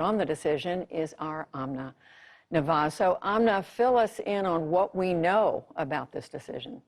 On the decision is our Amna Nawaz. So, Amna, fill us in on what we know about this decision.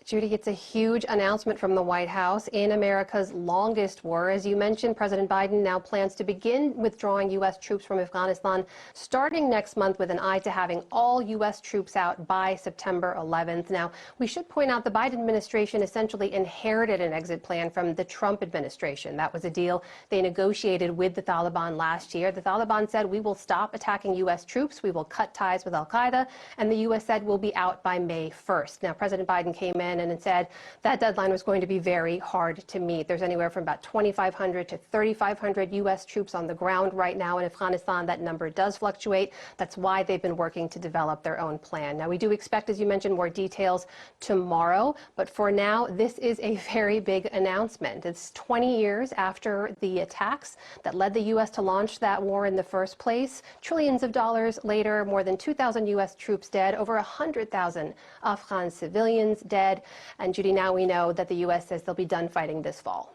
Judy, it's a huge announcement from the White House in America's longest war. As you mentioned, President Biden now plans to begin withdrawing U.S. troops from Afghanistan starting next month with an eye to having all U.S. troops out by September 11th. Now, we should point out the Biden administration essentially inherited an exit plan from the Trump administration. That was a deal they negotiated with the Taliban last year. The Taliban said, we will stop attacking U.S. troops, we will cut ties with al-Qaeda, and the U.S. said we'll be out by May 1st. Now, President Biden came in and said that deadline was going to be very hard to meet. There's anywhere from about 2,500 to 3,500 U.S. troops on the ground right now in Afghanistan. That number does fluctuate. That's why they've been working to develop their own plan. Now, we do expect, as you mentioned, more details tomorrow. But for now, this is a very big announcement. It's 20 years after the attacks that led the U.S. to launch that war in the first place. Trillions of dollars later, more than 2,000 U.S. troops dead, over 100,000 Afghan civilians dead. And Judy, now we know that the U.S. says they'll be done fighting this fall.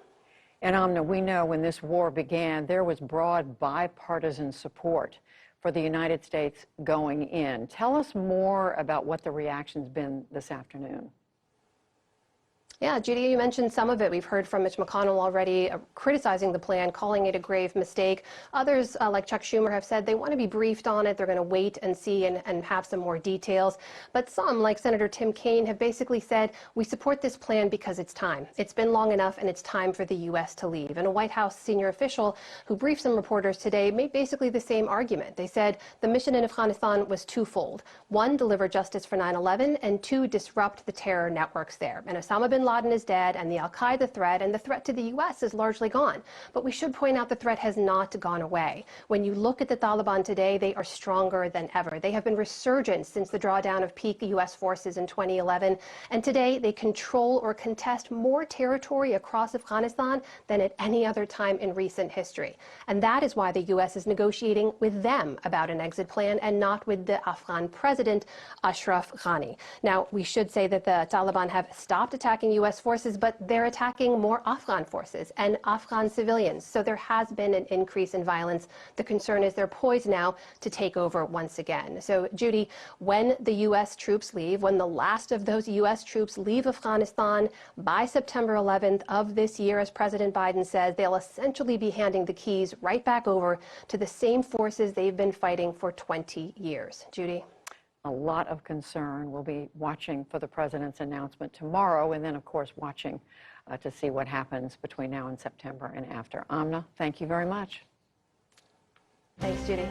And Amna, we know when this war began, there was broad bipartisan support for the United States going in. Tell us more about what the reaction's been this afternoon. Yeah, Judy, you mentioned some of it. We've heard from Mitch McConnell already criticizing the plan, calling it a grave mistake. Others, like Chuck Schumer, have said they want to be briefed on it. They're going to wait and see and have some more details. But some, like Senator Tim Kaine, have basically said, we support this plan because it's time. It's been long enough, and it's time for the U.S. to leave. And a White House senior official who briefed some reporters today made basically the same argument. They said the mission in Afghanistan was twofold. One, deliver justice for 9/11, and two, disrupt the terror networks there. And Osama bin Laden is dead, and the al-Qaeda threat and the threat to the U.S. is largely gone. But we should point out the threat has not gone away. When you look at the Taliban today, they are stronger than ever. They have been resurgent since the drawdown of peak U.S. forces in 2011. And today, they control or contest more territory across Afghanistan than at any other time in recent history. And that is why the U.S. is negotiating with them about an exit plan and not with the Afghan president, Ashraf Ghani. Now, we should say that the Taliban have stopped attacking U.S. forces, but they're attacking more Afghan forces and Afghan civilians. So there has been an increase in violence. The concern is they're poised now to take over once again. So, Judy, when the U.S. troops leave, when the last of those U.S. troops leave Afghanistan by September 11th of this year, as President Biden says, they'll essentially be handing the keys right back over to the same forces they've been fighting for 20 years. Judy? A lot of concern. We'll be watching for the president's announcement tomorrow, and then, of course, watching to see what happens between now and September and after. Amna, thank you very much. Thanks, Judy.